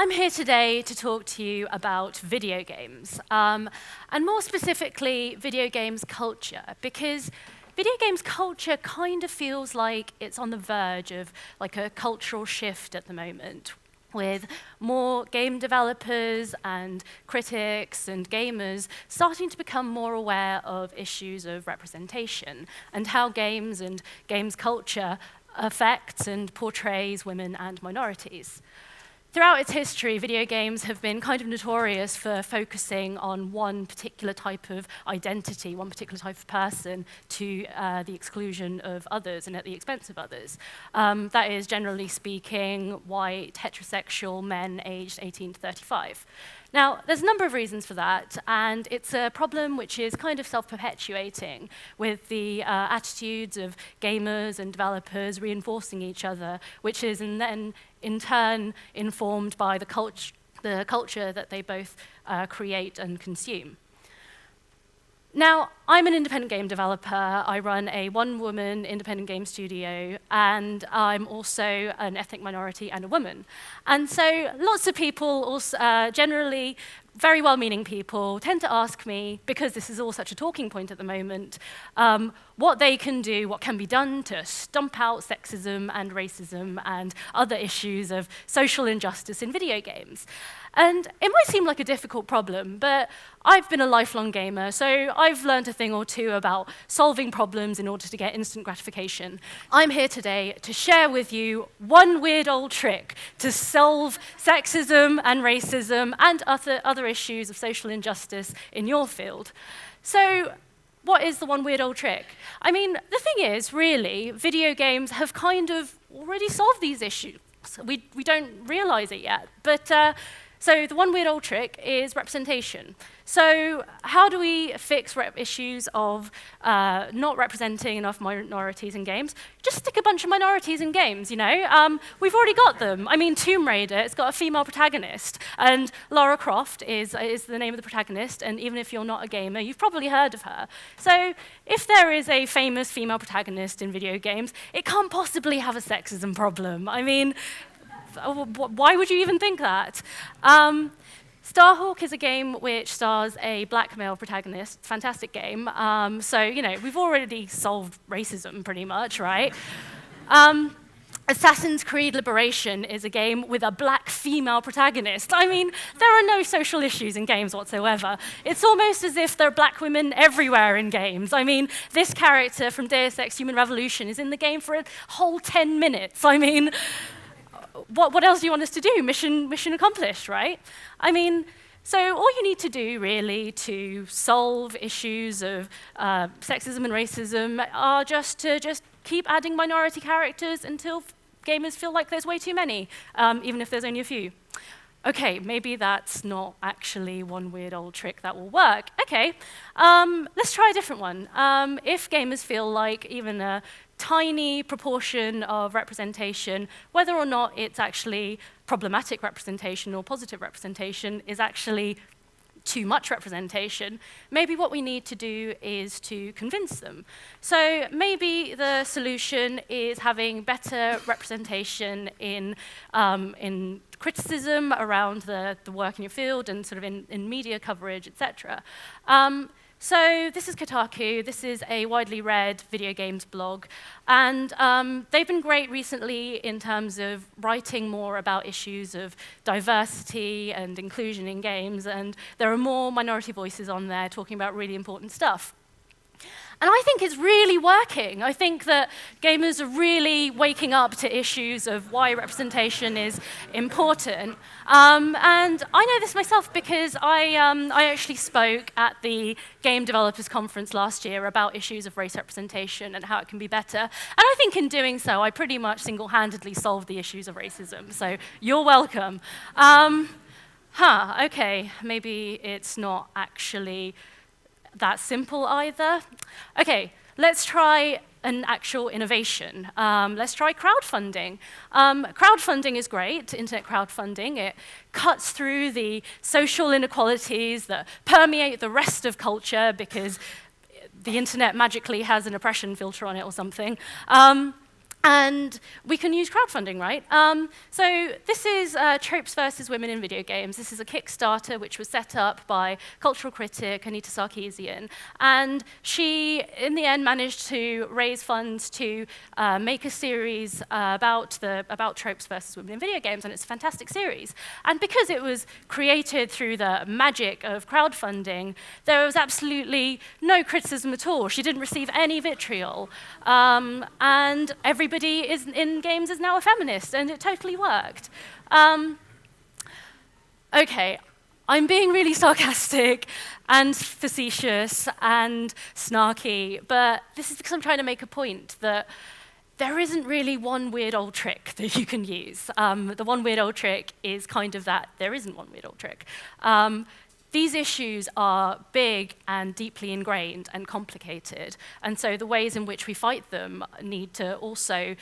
I'm here today to talk to you about video games, and more specifically, video games culture, because video games culture kind of feels like it's on the verge of like a cultural shift at the moment, with more game developers and critics and gamers starting to become more aware of issues of representation and how games and games culture affects and portrays women and minorities. Throughout its history, video games have been kind of notorious for focusing on one particular type of identity, one particular type of person, to the exclusion of others and at the expense of others. That is, generally speaking, white, heterosexual men aged 18 to 35. Now, there's a number of reasons for that, and it's a problem which is kind of self-perpetuating, with the attitudes of gamers and developers reinforcing each other, which is then in turn informed by the culture that they both create and consume. Now, I'm an independent game developer. I run a one-woman independent game studio, and I'm also an ethnic minority and a woman. And so lots of people, also, generally very well-meaning people, tend to ask me, because this is all such a talking point at the moment, what they can do, what can be done to stomp out sexism and racism and other issues of social injustice in video games. And it might seem like a difficult problem, but I've been a lifelong gamer, so I've learned a thing or two about solving problems in order to get instant gratification. I'm here today to share with you one weird old trick to solve sexism and racism and other issues of social injustice in your field. So, what is the one weird old trick? I mean, the thing is, really, video games have kind of already solved these issues. We don't realize it yet, but so the one weird old trick is representation. So how do we fix issues of not representing enough minorities in games? Just stick a bunch of minorities in games, you know? We've already got them. I mean, Tomb Raider, it's got a female protagonist, and Lara Croft is the name of the protagonist, and even if you're not a gamer, you've probably heard of her. So if there is a famous female protagonist in video games, it can't possibly have a sexism problem. I mean, why would you even think that? Starhawk is a game which stars a black male protagonist. Fantastic game. So, you know, we've already solved racism pretty much, right? Assassin's Creed Liberation is a game with a black female protagonist. I mean, there are no social issues in games whatsoever. It's almost as if there are black women everywhere in games. I mean, this character from Deus Ex Human Revolution is in the game for a whole 10 minutes. I mean, what else do you want us to do? Mission accomplished, right? I mean, so all you need to do, really, to solve issues of sexism and racism are just keep adding minority characters until gamers feel like there's way too many, even if there's only a few. Okay, maybe that's not actually one weird old trick that will work. Okay, let's try a different one. If gamers feel like even a tiny proportion of representation, whether or not it's actually problematic representation or positive representation, is actually too much representation, maybe what we need to do is to convince them. So maybe the solution is having better representation in criticism around the work in your field and sort of in media coverage, etc. So this is Kotaku. This is a widely read video games blog. And they've been great recently in terms of writing more about issues of diversity and inclusion in games. And there are more minority voices on there talking about really important stuff. And I think it's really working. I think that gamers are really waking up to issues of why representation is important. And I know this myself because I actually spoke at the Game Developers Conference last year about issues of race representation and how it can be better. And I think in doing so, I pretty much single-handedly solved the issues of racism. So you're welcome. Okay, maybe it's not actually that simple either. Okay, let's try an actual innovation. Let's try crowdfunding. Crowdfunding is great, internet crowdfunding. It cuts through the social inequalities that permeate the rest of culture because the internet magically has an oppression filter on it or something. And we can use crowdfunding, right? So this is Tropes versus Women in Video Games. This is a Kickstarter which was set up by cultural critic Mitu Khandaker. And she, in the end, managed to raise funds to make a series about tropes versus women in video games. And it's a fantastic series. And because it was created through the magic of crowdfunding, there was absolutely no criticism at all. She didn't receive any vitriol. And everybody in games is now a feminist, and it totally worked. Okay, I'm being really sarcastic and facetious and snarky, but this is because I'm trying to make a point that there isn't really one weird old trick that you can use. The one weird old trick is kind of that there isn't one weird old trick. These issues are big and deeply ingrained and complicated, and so the ways in which we fight them need to also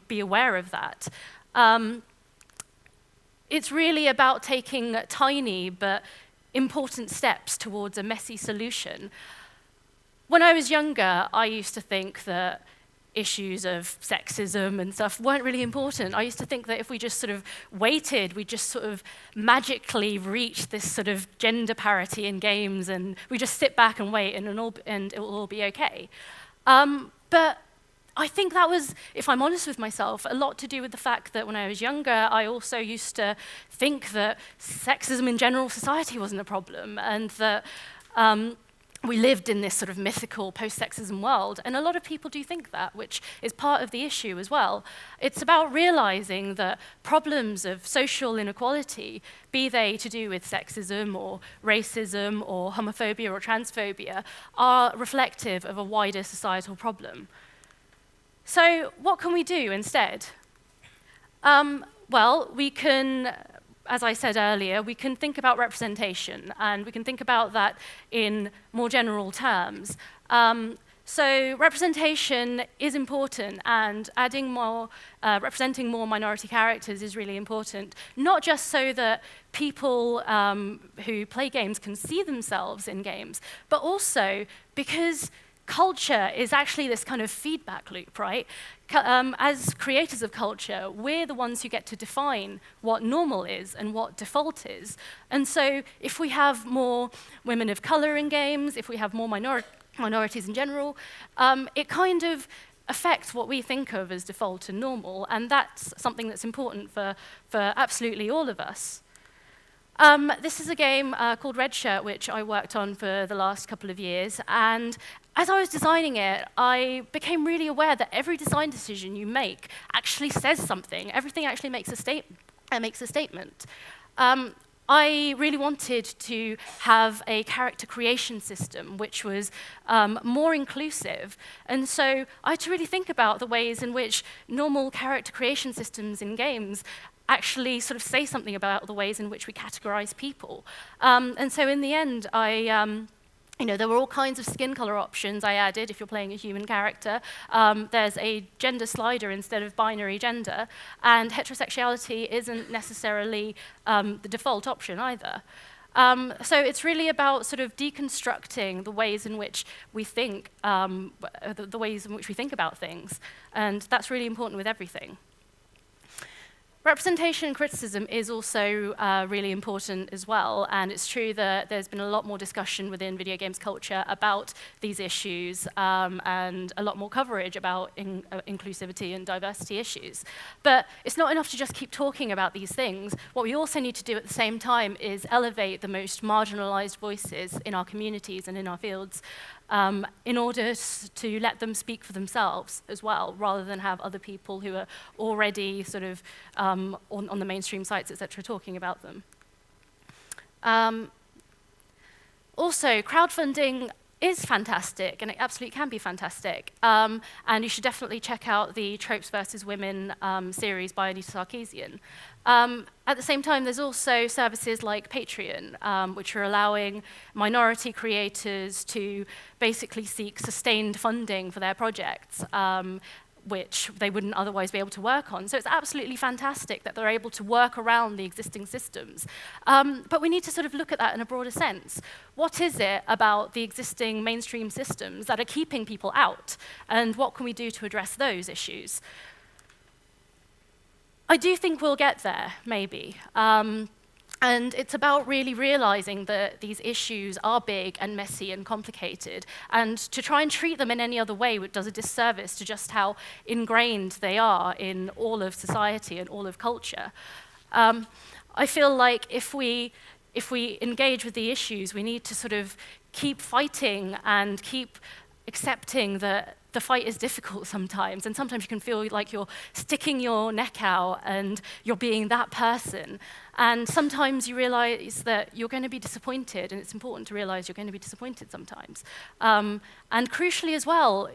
be aware of that. It's really about taking tiny but important steps towards a messy solution. When I was younger, I used to think that issues of sexism and stuff weren't really important. I used to think that if we just sort of waited, we'd just sort of magically reach this sort of gender parity in games, and we just sit back and wait, and it will all be okay. But I think that was, if I'm honest with myself, a lot to do with the fact that when I was younger, I also used to think that sexism in general society wasn't a problem, and that we lived in this sort of mythical post-sexism world, and a lot of people do think that, which is part of the issue as well. It's about realizing that problems of social inequality, be they to do with sexism or racism or homophobia or transphobia, are reflective of a wider societal problem. So what can we do instead? Well, we can, as I said earlier, we can think about representation, and we can think about that in more general terms. So representation is important, and adding more, representing more minority characters is really important, not just so that people who play games can see themselves in games, but also because culture is actually this kind of feedback loop, right? As creators of culture, we're the ones who get to define what normal is and what default is. And so if we have more women of color in games, if we have more minorities in general, it kind of affects what we think of as default and normal, and that's something that's important for absolutely all of us. This is a game called Redshirt, which I worked on for the last couple of years, and as I was designing it, I became really aware that every design decision you make actually says something. Everything actually makes a statement. I really wanted to have a character creation system which was more inclusive, and so I had to really think about the ways in which normal character creation systems in games actually sort of say something about the ways in which we categorize people. And so in the end, there were all kinds of skin color options I added if you're playing a human character. There's a gender slider instead of binary gender, and heterosexuality isn't necessarily the default option either. So it's really about sort of deconstructing the ways in which we think, the ways in which we think about things, and that's really important with everything. Representation and criticism is also really important as well, and it's true that there's been a lot more discussion within video games culture about these issues and a lot more coverage about inclusivity and diversity issues. But it's not enough to just keep talking about these things. What we also need to do at the same time is elevate the most marginalized voices in our communities and in our fields in order to let them speak for themselves as well, rather than have other people who are already sort of on the mainstream sites, etc., talking about them. Also, crowdfunding is fantastic, and it absolutely can be fantastic. And you should definitely check out the Tropes versus Women series by Mitu Khandaker. At the same time, there's also services like Patreon, which are allowing minority creators to basically seek sustained funding for their projects, which they wouldn't otherwise be able to work on. So it's absolutely fantastic that they're able to work around the existing systems. But we need to sort of look at that in a broader sense. What is it about the existing mainstream systems that are keeping people out? And what can we do to address those issues? I do think we'll get there, maybe. And it's about really realizing that these issues are big and messy and complicated, and to try and treat them in any other way does a disservice to just how ingrained they are in all of society and all of culture. I feel like if we engage with the issues, we need to sort of keep fighting and keep accepting that the fight is difficult sometimes, and sometimes you can feel like you're sticking your neck out and you're being that person. And sometimes you realize that you're going to be disappointed, and it's important to realize you're going to be disappointed sometimes. And crucially as well,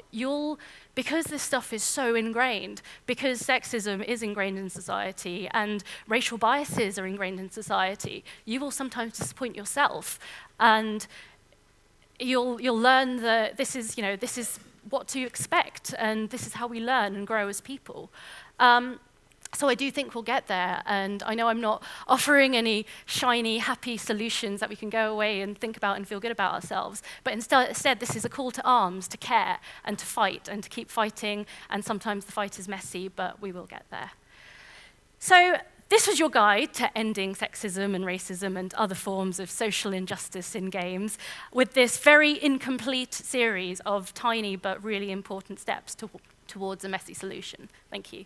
because this stuff is so ingrained, because sexism is ingrained in society and racial biases are ingrained in society, you will sometimes disappoint yourself. And you'll learn that this is what to expect, and this is how we learn and grow as people. So I do think we'll get there, and I know I'm not offering any shiny, happy solutions that we can go away and think about and feel good about ourselves, but instead this is a call to arms, to care, and to fight, and to keep fighting, and sometimes the fight is messy, but we will get there. So this was your guide to ending sexism and racism and other forms of social injustice in games, with this very incomplete series of tiny but really important steps towards a messy solution. Thank you.